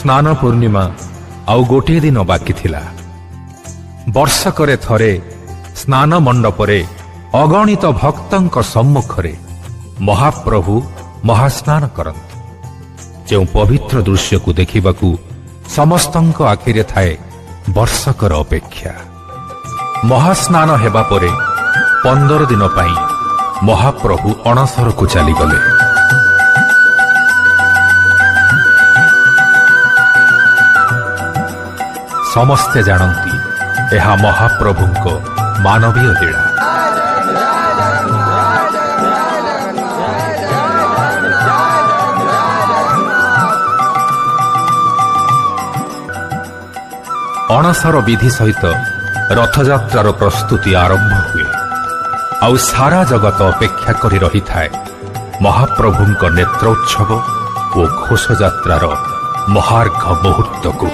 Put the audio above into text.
ସ୍ନାନ ପୂର୍ଣ୍ଣିମା ଆଉ ଗୋଟିଏ ଦିନ ବାକି ଥିଲା। ବର୍ଷକରେ ଥରେ ସ୍ନାନ ମଣ୍ଡପରେ ଅଗଣିତ ଭକ୍ତଙ୍କ ସମ୍ମୁଖରେ ମହାପ୍ରଭୁ ମହାସ୍ନାନ କରନ୍ତି। ଯେଉଁ ପବିତ୍ର ଦୃଶ୍ୟକୁ ଦେଖିବାକୁ ସମସ୍ତଙ୍କ ଆଖିରେ ଥାଏ ବର୍ଷକର ଅପେକ୍ଷା। ମହାସ୍ନାନ ହେବା ପରେ 15 ଦିନ ପାଇଁ ମହାପ୍ରଭୁ ଅଣସରକୁ ଚାଲିଗଲେ। ସମସ୍ତେ ଜାଣନ୍ତି ଏହା ମହାପ୍ରଭୁଙ୍କ ମାନବୀୟ ଲୀଳା। ଅଣସର ବିଧି ସହିତ ରଥଯାତ୍ରାର ପ୍ରସ୍ତୁତି ଆରମ୍ଭ ହୁଏ। ଆଉ ସାରା ଜଗତ ଅପେକ୍ଷା କରି ରହିଥାଏ ମହାପ୍ରଭୁଙ୍କ ନେତ୍ରୋତ୍ସବ ଓ ଘୋଷଯାତ୍ରାର ମହାର୍ଘ ମୁହୂର୍ତ୍ତକୁ।